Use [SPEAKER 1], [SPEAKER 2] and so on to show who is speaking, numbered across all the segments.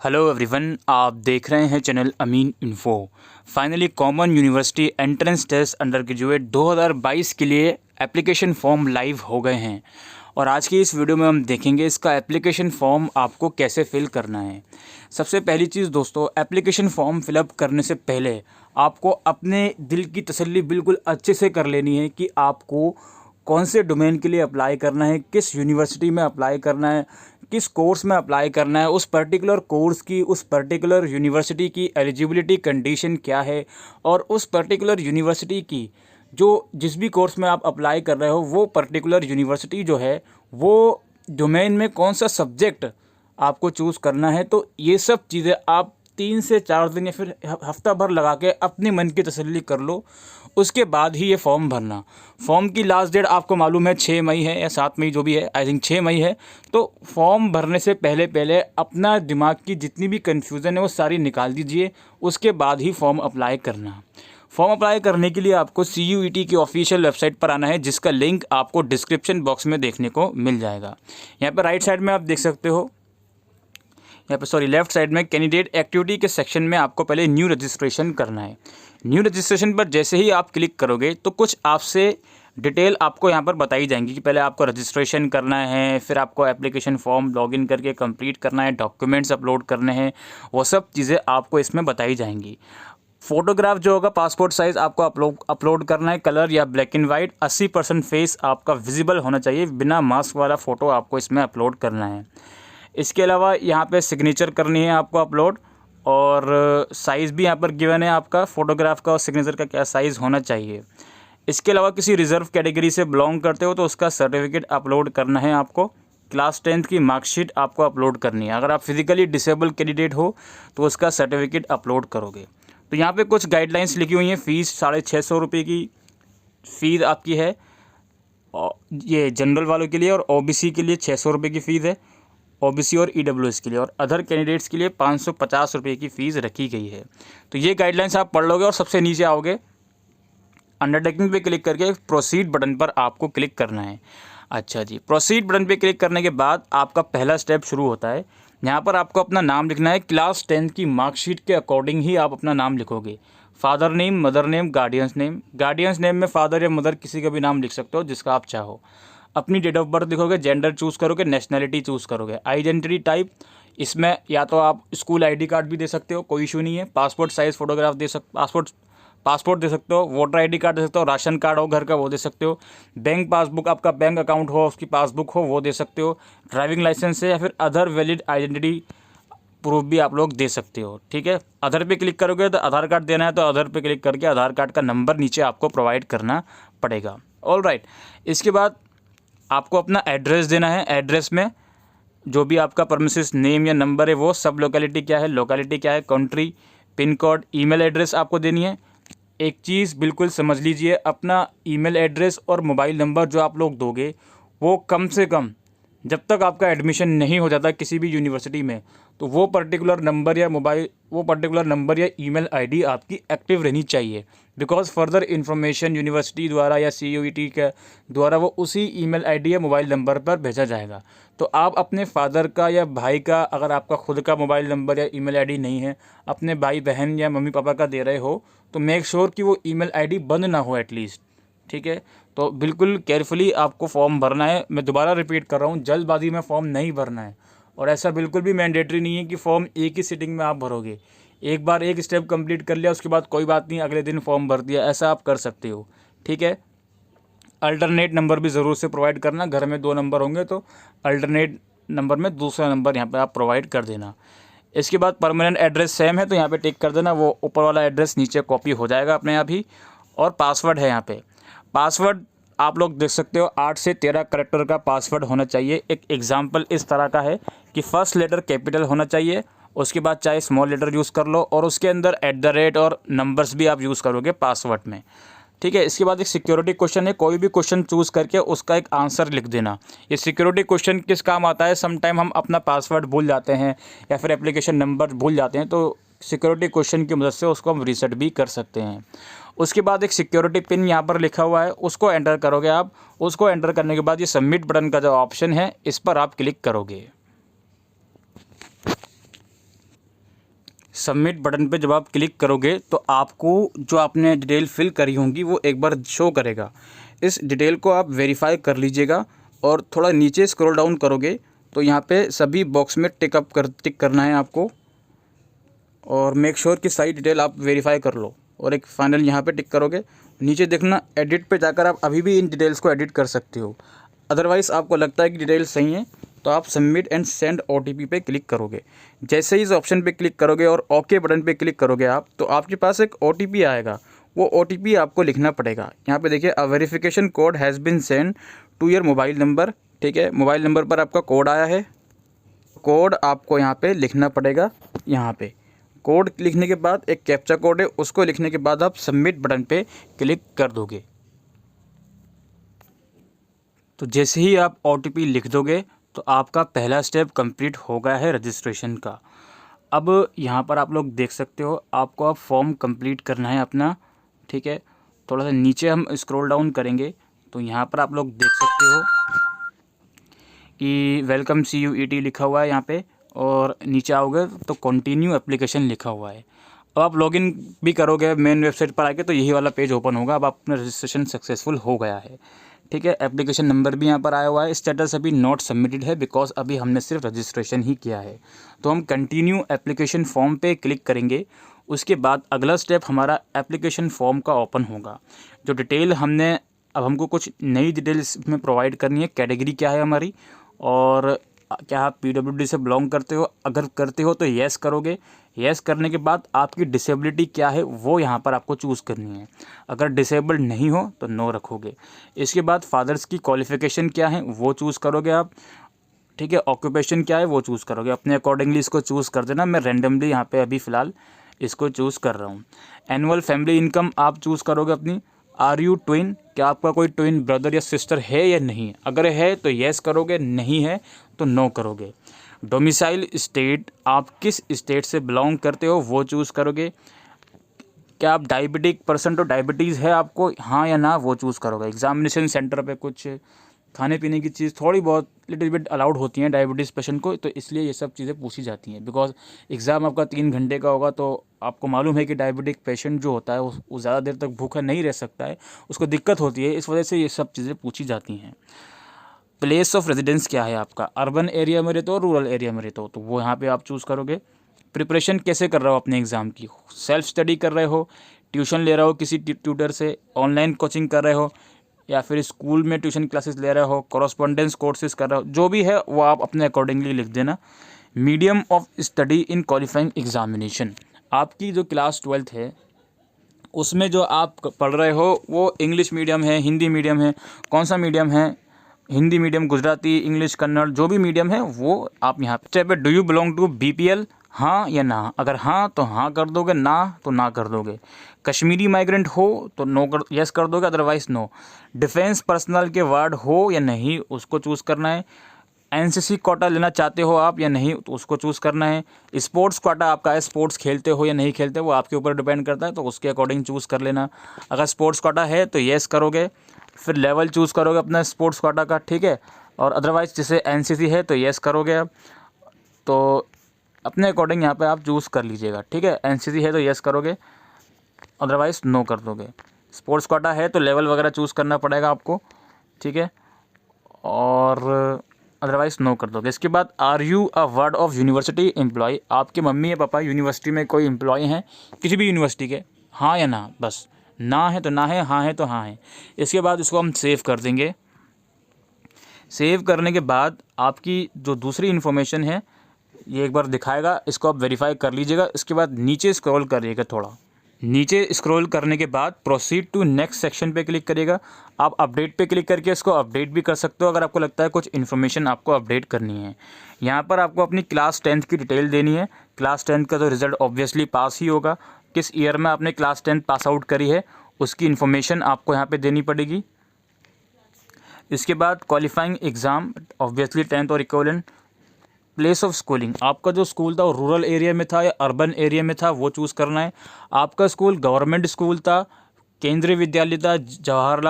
[SPEAKER 1] Hello everyone, आप देख रहे हैं channel Amin info. Finally common university entrance test undergraduate 2022 के लिए एप्लीकेशन फॉर्म लाइव हो गए हैं और आज की इस वीडियो में हम देखेंगे इसका एप्लीकेशन फॉर्म आपको कैसे फिल करना है। सबसे पहली चीज़ दोस्तों, एप्लीकेशन फॉर्म फिलअप करने से पहले आपको अपने दिल की तसल्ली बिल्कुल अच्छे से कर लेनी है कि आपको कौन से डोमेन के लिए अप्लाई करना है, किस यूनिवर्सिटी में अप्लाई करना है, किस कोर्स में अप्लाई करना है, उस पर्टिकुलर कोर्स की, उस पर्टिकुलर यूनिवर्सिटी की एलिजिबिलिटी कंडीशन क्या है और उस पर्टिकुलर यूनिवर्सिटी की जो जिस भी कोर्स में आप अप्लाई कर रहे हो वो पर्टिकुलर यूनिवर्सिटी जो है वो डोमेन में कौन सा सब्जेक्ट आपको चूज़ करना है। तो ये सब चीज़ें आप 3 से 4 दिन या फिर हफ्ता भर लगा के अपनी मन की तसल्ली कर लो, उसके बाद ही ये फॉर्म भरना। फॉर्म की लास्ट डेट आपको मालूम है 6 मई है या 7 मई, जो भी है, आई थिंक 6 मई है। तो फॉर्म भरने से पहले पहले अपना दिमाग की जितनी भी कन्फ्यूज़न है वो सारी निकाल दीजिए, उसके बाद ही फॉर्म अप्लाई करना। फॉर्म अप्लाई करने के लिए आपको CUET की ऑफिशियल वेबसाइट पर आना है, जिसका लिंक आपको डिस्क्रिप्शन बॉक्स में देखने को मिल जाएगा। यहाँ पर राइट साइड में आप देख सकते हो, लेफ्ट साइड में कैंडिडेट एक्टिविटी के सेक्शन में आपको पहले न्यू रजिस्ट्रेशन करना है। न्यू रजिस्ट्रेशन पर जैसे ही आप क्लिक करोगे तो कुछ आपसे डिटेल आपको यहाँ पर बताई जाएंगी कि पहले आपको रजिस्ट्रेशन करना है, फिर आपको एप्लीकेशन फॉर्म लॉगिन करके कंप्लीट करना है, डॉक्यूमेंट्स अपलोड करने हैं, वो सब चीज़ें आपको इसमें बताई जाएंगी। फोटोग्राफ जो होगा पासपोर्ट साइज़ आपको अपलोड करना है, कलर या ब्लैक एंड वाइट। 80% फेस आपका विजिबल होना चाहिए, बिना मास्क वाला फ़ोटो आपको इसमें अपलोड करना है। इसके अलावा यहाँ पे सिग्नेचर करनी है आपको अपलोड, और साइज़ भी यहाँ पर गिवन है आपका फ़ोटोग्राफ का और सिग्नेचर का क्या साइज़ होना चाहिए। इसके अलावा किसी रिज़र्व कैटेगरी से बिलोंग करते हो तो उसका सर्टिफिकेट अपलोड करना है आपको। क्लास 10th की मार्कशीट आपको अपलोड करनी है। अगर आप फिज़िकली डिसेबल कैंडिडेट हो तो उसका सर्टिफिकेट अपलोड करोगे। तो यहाँ पे कुछ गाइडलाइंस लिखी हुई हैं। फ़ीस 650 रुपये की फ़ीस आपकी है, और ये जनरल वालों के लिए, और OBC के लिए 600 रुपये की फ़ीस है, OBC और EWS के लिए, और अदर कैंडिडेट्स के लिए 550 रुपये की फ़ीस रखी गई है। तो ये गाइडलाइंस आप पढ़ लोगे और सबसे नीचे आओगे, अंडरटेकिंग पे क्लिक करके प्रोसीड बटन पर आपको क्लिक करना है। अच्छा जी, प्रोसीड बटन पे क्लिक करने के बाद आपका पहला स्टेप शुरू होता है। यहाँ पर आपको अपना नाम लिखना है। क्लास 10th की मार्कशीट के अकॉर्डिंग ही आप अपना नाम लिखोगे। Father name, mother name, guardians name. Guardians name में फादर या मदर किसी का भी नाम लिख सकते हो जिसका आप चाहो। अपनी डेट ऑफ बर्थ लिखोगे, जेंडर चूज़ करोगे, नेशनैलिटी चूज़ करोगे, आइडेंटिटी टाइप इसमें या तो आप स्कूल ID कार्ड भी दे सकते हो, कोई इशू नहीं है। पासपोर्ट साइज़ फ़ोटोग्राफ पासपोर्ट दे सकते हो, वोटर ID कार्ड दे सकते हो, राशन कार्ड हो घर का वो दे सकते हो, बैंक पासबुक, आपका बैंक अकाउंट हो उसकी पासबुक हो वो दे सकते हो, ड्राइविंग लाइसेंस है या फिर अदर वैलिड आइडेंटिटी प्रूफ भी आप लोग दे सकते हो। ठीक है, अदर पे क्लिक करोगे तो आधार कार्ड देना है, तो अदर पे क्लिक करके आधार कार्ड का नंबर नीचे आपको प्रोवाइड करना पड़ेगा। ऑल राइट, इसके बाद आपको अपना एड्रेस देना है। एड्रेस में जो भी आपका परमिसिस नेम या नंबर है वो सब, लोकेलिटी क्या है, country, pin code, email address आपको देनी है। एक चीज़ बिल्कुल समझ लीजिए, अपना ईमेल एड्रेस और मोबाइल नंबर जो आप लोग दोगे वो कम से कम जब तक आपका एडमिशन नहीं हो जाता किसी भी यूनिवर्सिटी में, तो वो पर्टिकुलर नंबर या ईमेल ID आपकी एक्टिव रहनी चाहिए। बिकॉज फर्दर इन्फॉर्मेशन यूनिवर्सिटी द्वारा या CUET के द्वारा वो उसी ईमेल ID या मोबाइल नंबर पर भेजा जाएगा। तो आप अपने फादर का या भाई का, अगर आपका खुद का मोबाइल नंबर या ईमेल ID नहीं है, अपने भाई बहन या मम्मी पापा का दे रहे हो, तो मेक श्योर कि वो ईमेल ID बंद ना हो एटलीस्ट। ठीक है, तो बिल्कुल केयरफुली आपको फॉर्म भरना है। मैं दोबारा रिपीट कर रहा हूँ, जल्दबाजी में फॉर्म नहीं भरना है, और ऐसा बिल्कुल भी मैंडेटरी नहीं है कि फॉर्म एक ही सिटिंग में आप भरोगे। एक बार एक स्टेप कंप्लीट कर लिया उसके बाद कोई बात नहीं, अगले दिन फॉर्म भर दिया, ऐसा आप कर सकते हो। ठीक है, अल्टरनेट नंबर भी ज़रूर से प्रोवाइड करना। घर में 2 नंबर होंगे तो अल्टरनेट नंबर में दूसरा नंबर यहाँ पे आप प्रोवाइड कर देना। इसके बाद परमानेंट एड्रेस सेम है तो यहाँ पे टिक कर देना, वो ऊपर वाला एड्रेस नीचे कॉपी हो जाएगा अपने आप ही। और पासवर्ड है यहाँ पे, पासवर्ड आप लोग देख सकते हो 8 से 13 करैक्टर का पासवर्ड होना चाहिए। एक एग्जांपल इस तरह का है कि फर्स्ट लेटर कैपिटल होना चाहिए, उसके बाद चाहे स्मॉल लेटर यूज़ कर लो, और उसके अंदर @ और नंबर्स भी आप यूज़ करोगे पासवर्ड में। ठीक है, इसके बाद एक सिक्योरिटी क्वेश्चन है, कोई भी क्वेश्चन चूज़ करके उसका एक आंसर लिख देना। ये सिक्योरिटी क्वेश्चन किस काम आता है, समटाइम हम अपना पासवर्ड भूल जाते हैं या फिर एप्लीकेशन नंबर भूल जाते हैं, तो सिक्योरिटी क्वेश्चन की मदद से उसको हम रीसेट भी कर सकते हैं। उसके बाद एक सिक्योरिटी पिन यहाँ पर लिखा हुआ है, उसको एंटर करोगे आप। उसको एंटर करने के बाद ये सबमिट बटन का जो ऑप्शन है इस पर आप क्लिक करोगे। सबमिट बटन पे जब आप क्लिक करोगे तो आपको जो आपने डिटेल फिल करी होंगी वो एक बार शो करेगा। इस डिटेल को आप वेरीफाई कर लीजिएगा और थोड़ा नीचे स्क्रॉल डाउन करोगे तो यहाँ पे सभी बॉक्स में टिक करना है आपको, और मेक श्योर कि सारी डिटेल आप वेरीफाई कर लो और एक फाइनल यहाँ पे टिक करोगे। नीचे देखना एडिट पे जाकर आप अभी भी इन डिटेल्स को एडिट कर सकते हो। अदरवाइज़ आपको लगता है कि डिटेल सही है तो आप सबमिट एंड सेंड OTP पे क्लिक करोगे। जैसे ही इस ऑप्शन पे क्लिक करोगे और ओके बटन पे क्लिक करोगे आप, तो आपके पास एक OTP आएगा। वो OTP आपको लिखना पड़ेगा। यहाँ पे देखिए, a verification code has been send to your mobile number. ठीक है, मोबाइल नंबर पर आपका कोड आया है। कोड आपको यहाँ पे लिखना पड़ेगा। यहाँ पे कोड लिखने के बाद एक कैप्चा कोड है, उसको लिखने के बाद आप सबमिट बटन पे क्लिक कर दोगे। तो जैसे ही आप OTP लिख दोगे तो आपका पहला स्टेप कंप्लीट हो गया है रजिस्ट्रेशन का। अब यहाँ पर आप लोग देख सकते हो, आपको अब फॉर्म कंप्लीट करना है अपना। ठीक है, थोड़ा सा नीचे हम स्क्रॉल डाउन करेंगे तो यहाँ पर आप लोग देख सकते हो कि वेलकम CUET लिखा हुआ है यहाँ पे, और नीचे आओगे तो कंटिन्यू एप्लीकेशन लिखा हुआ है। अब आप लॉगिन भी करोगे मेन वेबसाइट पर आके तो यही वाला पेज ओपन होगा। अब अपना रजिस्ट्रेशन सक्सेसफुल हो गया है। ठीक है, एप्लीकेशन नंबर भी यहाँ पर आया हुआ है। स्टेटस अभी नॉट सबमिटेड है बिकॉज अभी हमने सिर्फ रजिस्ट्रेशन ही किया है। तो हम कंटिन्यू एप्लीकेशन फॉर्म पे क्लिक करेंगे। उसके बाद अगला स्टेप हमारा एप्लीकेशन फॉर्म का ओपन होगा। जो डिटेल हमने, अब हमको कुछ नई डिटेल्स में प्रोवाइड करनी है। कैटेगरी क्या है हमारी, और क्या आप PWD से बिलोंग करते हो, अगर करते हो तो येस करोगे। येस करने के बाद आपकी डिसेबिलिटी क्या है वो यहाँ पर आपको चूज़ करनी है। अगर डिसेबल्ड नहीं हो तो नो रखोगे। इसके बाद फादर्स की क्वालिफ़िकेशन क्या है वो चूज़ करोगे आप। ठीक है, ऑक्यूपेशन क्या है वो चूज़ करोगे। अपने अकॉर्डिंगली इसको चूज़ कर देना। मैं रैंडमली यहाँ पे अभी फ़िलहाल इसको चूज़ कर रहा हूँ। एनुअल फैमिली इनकम आप चूज़ करोगे अपनी। आर यू ट्विन, क्या आपका कोई ट्विन ब्रदर या सिस्टर है या नहीं। अगर है तो येस करोगे, नहीं है तो नो करोगे। डोमिसाइल स्टेट, आप किस स्टेट से बिलोंग करते हो वो चूज़ करोगे। क्या आप डायबिटिक पर्सन, तो डायबिटीज़ है आपको, हाँ या ना वो चूज़ करोगे। एग्जामिनेशन सेंटर पे कुछ खाने पीने की चीज़ थोड़ी बहुत लिटिल बिट अलाउड होती हैं डायबिटीज़ पेशेंट को, तो इसलिए ये सब चीज़ें पूछी जाती हैं। बिकॉज एग्ज़ाम आपका 3 घंटे का होगा तो आपको मालूम है कि डायबिटिक पेशेंट जो होता है वो ज़्यादा देर तक भूखा नहीं रह सकता है, उसको दिक्कत होती है। इस वजह से ये सब चीज़ें पूछी जाती हैं। प्लेस ऑफ रेजिडेंस क्या है आपका, अर्बन एरिया में रहते हो, रूरल एरिया में रहते हो, तो वो यहाँ पे आप चूज़ करोगे। प्रिपरेशन कैसे कर रहे हो अपने एग्ज़ाम की, सेल्फ स्टडी कर रहे हो, ट्यूशन ले रहे हो किसी ट्यूटर से, ऑनलाइन कोचिंग कर रहे हो, या फिर स्कूल में ट्यूशन क्लासेस ले रहे हो, कॉरस्पॉन्डेंस कोर्सेज कर रहे हो, जो भी है वो आप अपने अकॉर्डिंगली लिख देना। Medium of study in qualifying examination, आपकी जो क्लास 12th है उसमें जो आप पढ़ रहे हो वो इंग्लिश मीडियम है, हिंदी मीडियम है, कौन सा मीडियम है, हिंदी मीडियम, गुजराती, इंग्लिश, कन्नड़, जो भी मीडियम है वो आप यहाँ पे। Do you belong to BPL, हाँ या ना। अगर हाँ तो हाँ कर दोगे, ना तो ना कर दोगे। कश्मीरी माइग्रेंट हो तो नो कर, यस कर दोगे, अदरवाइज नो। डिफेंस पर्सनल के वार्ड हो या नहीं उसको चूज़ करना है। NCC कोटा लेना चाहते हो आप या नहीं तो उसको चूज़ करना है। स्पोर्ट्स कोटा आपका है, स्पोर्ट्स खेलते हो या नहीं खेलते वो आपके ऊपर डिपेंड करता है, तो उसके अकॉर्डिंग चूज़ कर लेना। अगर स्पोर्ट्स कोटा है तो येस करोगे, फिर लेवल चूज़ करोगे अपना स्पोर्ट्स कोटा का। ठीक है, और अदरवाइज़ जैसे NCC है तो येस करोगे आप, तो अपने अकॉर्डिंग यहाँ पे आप चूज़ कर लीजिएगा। ठीक है, NCC है तो येस करोगे, अदरवाइज़ नो कर दोगे। स्पोर्ट्स कोटा है तो लेवल वगैरह चूज़ करना पड़ेगा आपको। ठीक है, और अदरवाइज़ नो कर दोगे। इसके बाद are you a ward of university employ, आपके मम्मी या पापा यूनिवर्सिटी में कोई एम्प्लॉय हैं किसी भी यूनिवर्सिटी के, हाँ या ना, बस। ना है तो ना है, हाँ है तो हाँ है। इसके बाद इसको हम सेव कर देंगे। सेव करने के बाद आपकी जो दूसरी इन्फॉर्मेशन है ये एक बार दिखाएगा, इसको आप वेरीफाई कर लीजिएगा। इसके बाद नीचे स्क्रॉल करिएगा, थोड़ा नीचे स्क्रॉल करने के बाद प्रोसीड टू नेक्स्ट सेक्शन पे क्लिक करिएगा। आप अपडेट पे क्लिक करके इसको अपडेट भी कर सकते हो अगर आपको लगता है कुछ इन्फॉर्मेशन आपको अपडेट करनी है। यहाँ पर आपको अपनी क्लास 10th की डिटेल देनी है। क्लास 10th का तो रिज़ल्ट ऑब्वियसली पास ही होगा, किस ईयर में आपने क्लास 10th पास आउट करी है उसकी इन्फॉर्मेशन आपको यहाँ पर देनी पड़ेगी। इसके बाद क्वालिफाइंग एग्ज़ाम ऑब्वियसली 10th और इक्विवेलेंट। प्लेस ऑफ स्कूलिंग, आपका जो स्कूल था वो रूरल एरिया में था या अर्बन एरिया में था वो चूज़ करना है। आपका स्कूल गवर्नमेंट स्कूल था, केंद्रीय विद्यालय था, जवाहर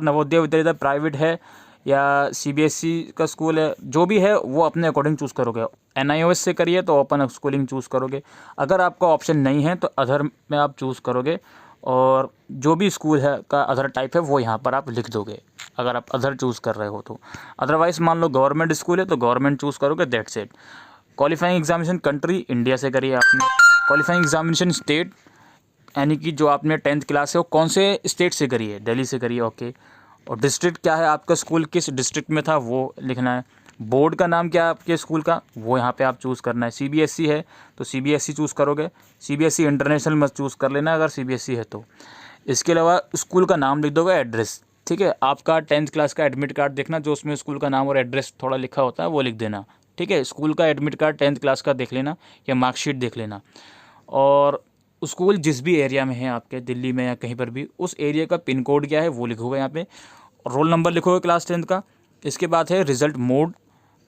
[SPEAKER 1] नवोदय विद्यालय था, प्राइवेट है या CBSE का स्कूल है, जो भी है वो अपने अकॉर्डिंग चूज़ करोगे। NIOS से करिए तो ओपन स्कूलिंग चूज़ करोगे। अगर आपका ऑप्शन नहीं है तो अदर में आप चूज़ करोगे, और जो भी स्कूल है का अदर टाइप है वो यहाँ पर आप लिख दोगे अगर आप अदर चूज़ कर रहे हो तो। अदरवाइज़ मान लो गवर्नमेंट स्कूल है तो गवर्नमेंट चूज़ करोगे, that's it. Qualifying examination country India से करिए आपने। क्वालिफाइंग एग्जामिनेशन स्टेट यानी कि जो आपने 10th क्लास है वो कौन से स्टेट से करी है, दिल्ली से करिए, ओके। और डिस्ट्रिक्ट क्या है, आपका स्कूल किस डिस्ट्रिक्ट में था वो लिखना है। बोर्ड का नाम क्या है आपके स्कूल का, वो यहाँ पे आप चूज़ करना है। CBSE है तो CBSE चूज़ करोगे। CBSE इंटरनेशनल मत चूज़ कर लेना अगर CBSE है तो। इसके अलावा स्कूल का नाम लिख दोगे, एड्रेस, ठीक है। आपका 10th क्लास का एडमिट कार्ड देखना, जो उसमें स्कूल का नाम और एड्रेस थोड़ा लिखा होता है वो लिख देना, ठीक है। स्कूल का एडमिट कार्ड 10th क्लास का देख लेना या मार्कशीट देख लेना। और स्कूल जिस भी एरिया में है आपके, दिल्ली में या कहीं पर भी, उस एरिया का पिन कोड क्या है वो लिखोगे यहाँ पे। रोल नंबर लिखोगे क्लास 10th का। इसके बाद है रिज़ल्ट मोड,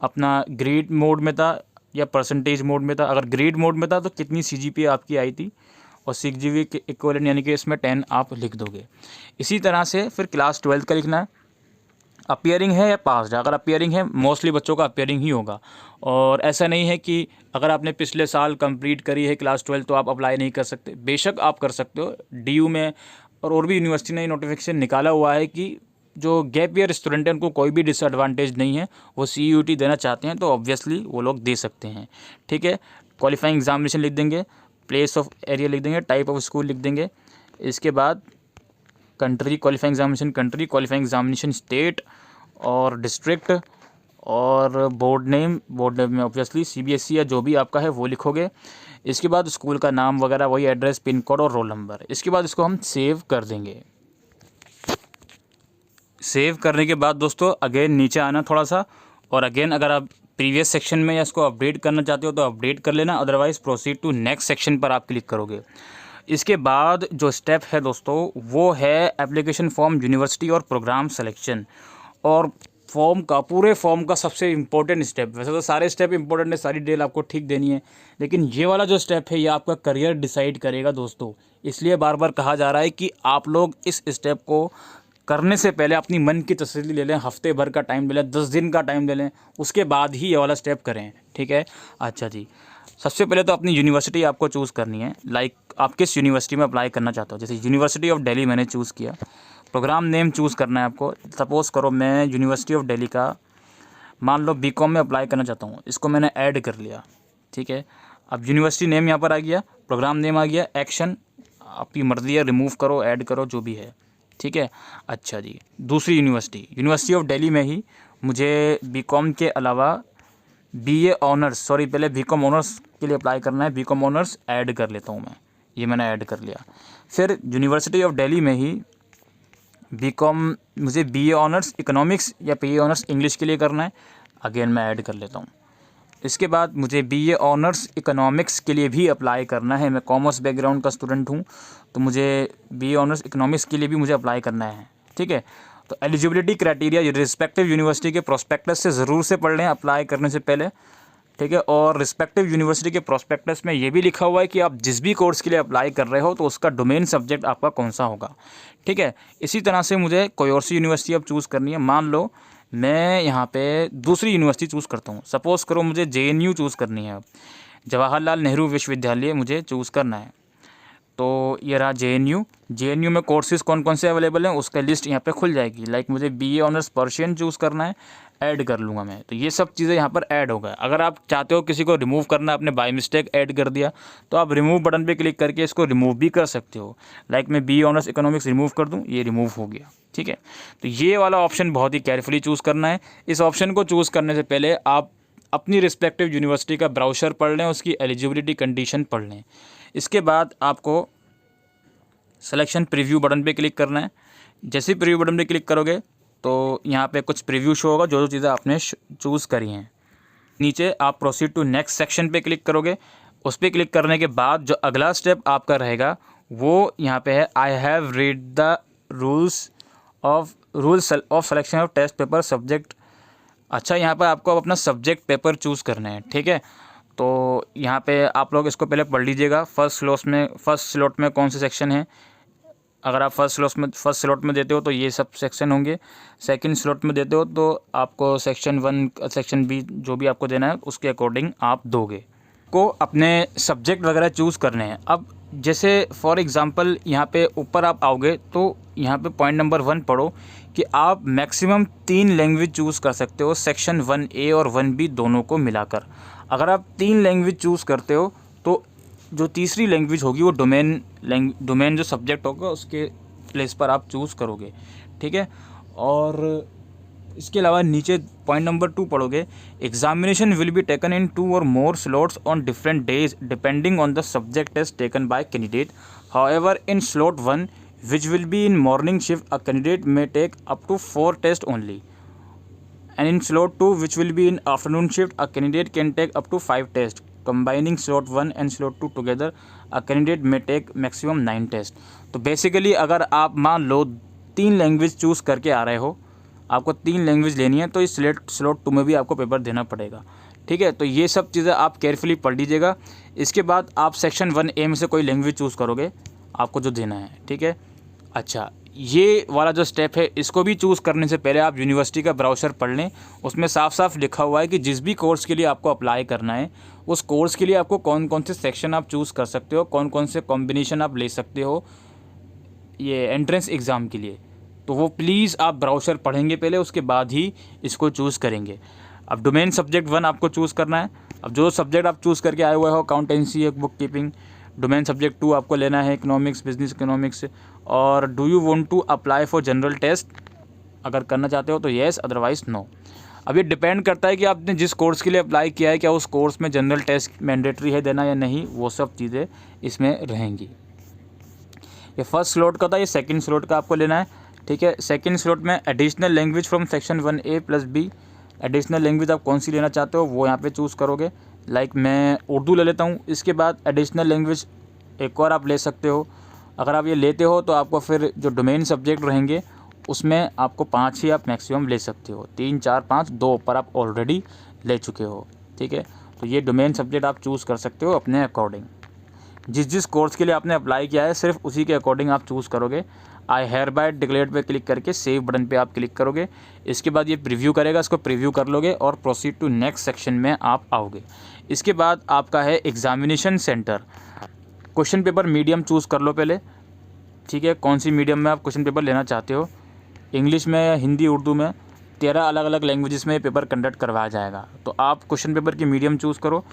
[SPEAKER 1] अपना ग्रेड मोड में था या परसेंटेज मोड में था। अगर ग्रेड मोड में था तो कितनी CGPA आपकी आई थी, और 6 GB के इक्वलेंट यानी कि इसमें 10 आप लिख दोगे। इसी तरह से फिर क्लास 12th का लिखना है। अपीयरिंग है या पास्ड। अगर अपीयरिंग है, मोस्टली बच्चों का अपीयरिंग ही होगा, और ऐसा नहीं है कि अगर आपने पिछले साल कंप्लीट करी है क्लास 12 तो आप अप्लाई नहीं कर सकते। बेशक आप कर सकते हो। DU में और भी यूनिवर्सिटी ने नोटिफिकेशन निकाला हुआ है कि जो गैप ईयर स्टूडेंट हैं उनको कोई भी डिसएडवांटेज नहीं है, वो CUET देना चाहते हैं तो ऑब्वियसली वो लोग दे सकते हैं, ठीक है। क्वालिफाइंग एग्जामिनेशन लिख देंगे, प्लेस ऑफ एरिया लिख देंगे, टाइप ऑफ स्कूल लिख देंगे। इसके बाद country, qualifying examination country, qualifying examination state और डिस्ट्रिक्ट, और बोर्ड नेम में ऑब्वियसली CBSE या जो भी आपका है वो लिखोगे। इसके बाद स्कूल का नाम वगैरह, वही एड्रेस, पिन कोड और रोल नंबर। इसके बाद इसको हम सेव कर देंगे। सेव करने के बाद दोस्तों अगेन नीचे आना थोड़ा सा, और अगेन अगर आप प्रीवियस सेक्शन में या इसको अपडेट करना चाहते हो तो अपडेट कर लेना, otherwise proceed to next section पर आप क्लिक करोगे। इसके बाद जो स्टेप है दोस्तों वो है एप्लीकेशन फॉर्म, यूनिवर्सिटी और प्रोग्राम सिलेक्शन। और पूरे फॉर्म का सबसे इम्पोर्टेंट स्टेप, वैसे तो सारे स्टेप इंपॉर्टेंट है, सारी डिटेल आपको ठीक देनी है, लेकिन ये वाला जो स्टेप है ये आपका करियर डिसाइड करेगा दोस्तों। इसलिए बार बार कहा जा रहा है कि आप लोग इस स्टेप को करने से पहले अपनी मन की तसल्ली ले लें, हफ्ते भर का टाइम ले लें, 10 दिन का टाइम ले लें, उसके बाद ही ये वाला स्टेप करें, ठीक है। अच्छा जी, सबसे पहले तो अपनी यूनिवर्सिटी आपको चूज़ करनी है। लाइक आप किस यूनिवर्सिटी में अप्लाई करना चाहते हो, जैसे यूनिवर्सिटी ऑफ दिल्ली मैंने चूज़ किया। प्रोग्राम नेम चूज़ करना है आपको। सपोज़ करो मैं यूनिवर्सिटी ऑफ दिल्ली का मान लो BCom में अप्लाई करना चाहता हूँ, इसको मैंने ऐड कर लिया, ठीक है। अब यूनिवर्सिटी नेम यहाँ पर आ गया, प्रोग्राम नेम आ गया, एक्शन आपकी मर्जी है, रिमूव करो, ऐड करो, जो भी है, ठीक है। अच्छा जी, दूसरी यूनिवर्सिटी ऑफ दिल्ली में ही मुझे BCom के अलावा BA ऑनर्स, पहले BCom ऑनर्स के लिए अप्लाई करना है। BCom ऑनर्स ऐड कर लेता हूँ मैं, ये मैंने ऐड कर लिया। फिर यूनिवर्सिटी ऑफ दिल्ली में ही BCom मुझे BA ऑनर्स इकोनॉमिक्स या PA ऑनर्स इंग्लिश के लिए करना है, अगेन मैं ऐड कर लेता हूँ। इसके बाद मुझे BA ऑनर्स इकोनॉमिक्स के लिए भी अप्लाई करना है। मैं कॉमर्स बैकग्राउंड का स्टूडेंट हूँ तो मुझे BA ऑनर्स इकोनॉमिक्स के लिए भी मुझे अप्लाई करना है, ठीक है। तो एलिजिबिलिटी क्राइटेरिया रिस्पेक्टिव यूनिवर्सिटी के प्रोस्पेक्टस से ज़रूर से पढ़ लें अप्लाई करने से पहले, ठीक है। और रिस्पेक्टिव यूनिवर्सिटी के प्रोस्पेक्टस में ये भी लिखा हुआ है कि आप जिस भी कोर्स के लिए अप्लाई कर रहे हो तो उसका डोमेन सब्जेक्ट आपका कौन सा होगा, ठीक है। इसी तरह से मुझे कोई और सी यूनिवर्सिटी अब चूज़ करनी है। मान लो मैं यहाँ पे दूसरी यूनिवर्सिटी चूज़ करता हूँ, सपोज़ करो मुझे JNU चूज़ करनी है। अब जवाहरलाल नेहरू विश्वविद्यालय मुझे चूज़ करना है, तो ये रहा JNU में कोर्सेज़ कौन कौन से अवेलेबल हैं उसका लिस्ट यहाँ पे खुल जाएगी। लाइक मुझे BA ऑनर्स पर्शियन चूज़ करना है, ऐड कर लूँगा मैं, तो ये सब चीज़ें यहाँ पर ऐड हो गए। अगर आप चाहते हो किसी को रिमूव करना, आपने बाय मिस्टेक ऐड कर दिया तो आप रिमूव बटन पे क्लिक करके इसको रिमूव भी कर सकते हो। लाइक मैं BA ऑनर्स इकोनॉमिक्स रिमूव कर दूँ, ये रिमूव हो गया, ठीक है। तो ये वाला ऑप्शन बहुत ही केयरफुली चूज़ करना है। इस ऑप्शन को चूज़ करने से पहले आप अपनी रिस्पेक्टिव यूनिवर्सिटी का ब्राउज़र पढ़ लें, उसकी एलिजिबिलिटी कंडीशन पढ़ लें। इसके बाद आपको सिलेक्शन प्रीव्यू बटन पे क्लिक करना है। जैसे ही प्रीव्यू बटन पे क्लिक करोगे तो यहाँ पे कुछ प्रीव्यू शो होगा, जो जो चीज़ें आपने चूज़ करी हैं। नीचे आप प्रोसीड टू नेक्स्ट सेक्शन पे क्लिक करोगे। उस पर क्लिक करने के बाद जो अगला स्टेप आपका रहेगा वो यहाँ पे है, I have read the rules of selection of test paper subject. अच्छा, यहाँ पर आपको अपना सब्जेक्ट पेपर चूज़ करना है, ठीक है। तो यहाँ पे आप लोग इसको पहले पढ़ लीजिएगा। फर्स्ट स्लॉट में कौन से सेक्शन है, अगर आप फर्स्ट स्लॉट में देते हो तो ये सब सेक्शन होंगे, सेकंड स्लॉट में देते हो तो आपको सेक्शन 1 सेक्शन बी जो भी आपको देना है उसके अकॉर्डिंग आप दोगे। को अपने सब्जेक्ट वगैरह चूज़ करने हैं। अब जैसे फॉर एग्ज़ाम्पल यहाँ पे ऊपर आप आओगे तो यहाँ पे पॉइंट नंबर 1 पढ़ो कि आप मैक्सिमम 3 लैंग्वेज चूज़ कर सकते हो सेक्शन 1A और 1B दोनों को मिलाकर। अगर आप 3 लैंग्वेज चूज़ करते हो तो जो तीसरी लैंग्वेज होगी वो डोमेन जो सब्जेक्ट होगा उसके प्लेस पर आप चूज़ करोगे, ठीक है। और इसके अलावा नीचे पॉइंट नंबर 2 पढ़ोगे, examination will be taken in 2 और more slots on different days depending on the subject test taken by candidate. However in slot 1 which will be in morning shift a candidate may take up to 4 tests only, and in slot 2 which will be in afternoon shift a candidate can take up to 5 tests. Combining slot 1 and slot 2 together a candidate may take maximum 9 tests. तो basically अगर आप मान लो 3 language choose करके आ रहे हो, आपको 3 language लेनी है तो इस स्लॉट 2 में भी आपको पेपर देना पड़ेगा, ठीक है। तो ये सब चीज़ें आप केयरफुली पढ़ लीजिएगा। इसके बाद आप सेक्शन 1A में से कोई लैंग्वेज चूज़ करोगे आपको जो देना है, ठीक है। अच्छा, ये वाला जो स्टेप है इसको भी चूज़ करने से पहले आप यूनिवर्सिटी का ब्राउज़र पढ़ लें। उसमें साफ साफ लिखा हुआ है कि जिस भी कोर्स के लिए आपको अप्लाई करना है उस कोर्स के लिए आपको कौन कौन से सेक्शन आप चूज़ कर सकते हो, कौन कौन से कॉम्बिनेशन आप ले सकते हो ये एंट्रेंस एग्ज़ाम के लिए। तो वो प्लीज़ आप ब्राउज़र पढ़ेंगे पहले, उसके बाद ही इसको चूज़ करेंगे। अब डोमेन सब्जेक्ट 1 आपको चूज़ करना है। अब जो सब्जेक्ट आप चूज़ करके आए हुए हो अकाउंटेंसी या बुक कीपिंग, डोमेन सब्जेक्ट 2 आपको लेना है इकोनॉमिक्स, बिजनेस इकोनॉमिक्स। और do you want to apply for general test, अगर करना चाहते हो तो येस, अदरवाइज़ नो। अब ये डिपेंड करता है कि आपने जिस कोर्स के लिए अप्लाई किया है क्या उस कोर्स में जनरल टेस्ट मैंडेटरी है देना या नहीं, वो सब चीज़ें इसमें रहेंगी। ये फर्स्ट स्लॉट का था, ये सेकंड स्लॉट का आपको लेना है, ठीक है। सेकंड स्लॉट में additional language from section 1A + B, additional language आप कौन सी लेना चाहते हो वो यहाँ पे चूज़ करोगे। लाइक मैं उर्दू ले लेता हूँ। इसके बाद एडिशनल लैंग्वेज एक और आप ले सकते हो। अगर आप ये लेते हो तो आपको फिर जो डोमेन सब्जेक्ट रहेंगे उसमें आपको 5 ही आप मैक्सिमम ले सकते हो, 3 4 5 2 पर आप ऑलरेडी ले चुके हो, ठीक है। तो ये डोमेन सब्जेक्ट आप चूज़ कर सकते हो अपने अकॉर्डिंग। जिस कोर्स के लिए आपने अप्लाई किया है सिर्फ उसी के अकॉर्डिंग आप चूज़ करोगे। आई हेयर बाय डिक्लेयर्ड पे क्लिक करके सेव बटन पे आप क्लिक करोगे। इसके बाद ये प्रीव्यू करेगा, इसको प्रीव्यू कर लोगे और प्रोसीड टू नेक्स्ट सेक्शन में आप आओगे। इसके बाद आपका है examination centre. Question paper medium choose कर लो पहले, ठीक है। कौन सी मीडियम में आप क्वेश्चन पेपर लेना चाहते हो, इंग्लिश में या हिंदी उर्दू में, 13 अलग अलग लैंग्वेजेस में पेपर कंडक्ट करवाया जाएगा। तो आप क्वेश्चन पेपर की मीडियम चूज़ करो।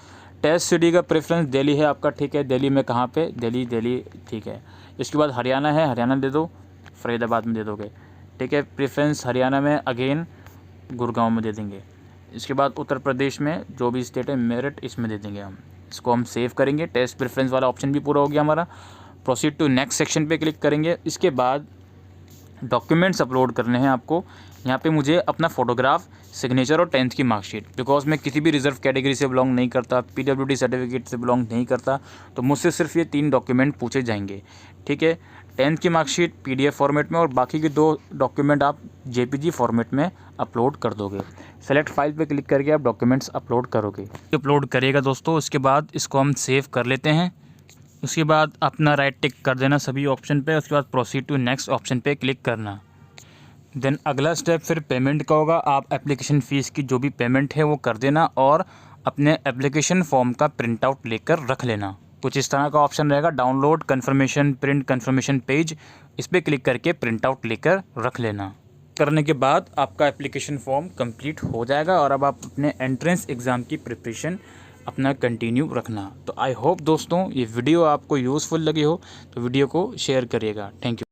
[SPEAKER 1] टेस्ट सिटी का प्रेफरेंस दिल्ली है आपका, ठीक है। दिल्ली में कहाँ पे, दिल्ली, ठीक है। इसके बाद हरियाणा है, हरियाणा दे दो, फरीदाबाद में दे दोगे, ठीक है। प्रेफरेंस हरियाणा में, अगेन गुड़गांव में दे देंगे। इसके बाद उत्तर प्रदेश में जो भी स्टेट है मेरठ, इसमें दे देंगे हम। इसको हम सेव करेंगे। टेस्ट प्रेफरेंस वाला ऑप्शन भी पूरा हो गया हमारा। प्रोसीड टू नेक्स्ट सेक्शन पे क्लिक करेंगे। इसके बाद डॉक्यूमेंट्स अपलोड करने हैं आपको। यहाँ पे मुझे अपना फ़ोटोग्राफ, सिग्नेचर और 10th की मार्कशीट, बिकॉज मैं किसी भी रिजर्व कैटेगरी से बिलोंग नहीं करता, PWD सर्टिफिकेट से बिलोंग नहीं करता, तो मुझसे सिर्फ ये 3 डॉक्यूमेंट पूछे जाएंगे, ठीक है। 10th की मार्कशीट PDF फॉर्मेट में और बाकी के 2 डॉक्यूमेंट आप JPG फॉर्मेट में अपलोड कर दोगे। सेलेक्ट फाइल पे क्लिक करके आप डॉक्यूमेंट्स अपलोड करोगे। अपलोड करेगा दोस्तों। उसके बाद इसको हम सेव कर लेते हैं। उसके बाद अपना राइट टिक कर देना सभी ऑप्शन पे। उसके बाद प्रोसीड टू नेक्स्ट ऑप्शन पे क्लिक करना। देन अगला स्टेप फिर पेमेंट का होगा। आप एप्लीकेशन फ़ीस की जो भी पेमेंट है वो कर देना और अपने एप्लीकेशन फॉर्म का प्रिंट आउट लेकर रख लेना। कुछ इस तरह का ऑप्शन रहेगा, download confirmation, print confirmation page, इस पर क्लिक करके प्रिंट आउट लेकर रख लेना। करने के बाद आपका एप्लीकेशन फॉर्म कंप्लीट हो जाएगा और अब आप अपने एंट्रेंस एग्ज़ाम की प्रिपरेशन अपना कंटिन्यू रखना। तो आई होप दोस्तों ये वीडियो आपको यूज़फुल लगी हो, तो वीडियो को शेयर करिएगा। Thank you.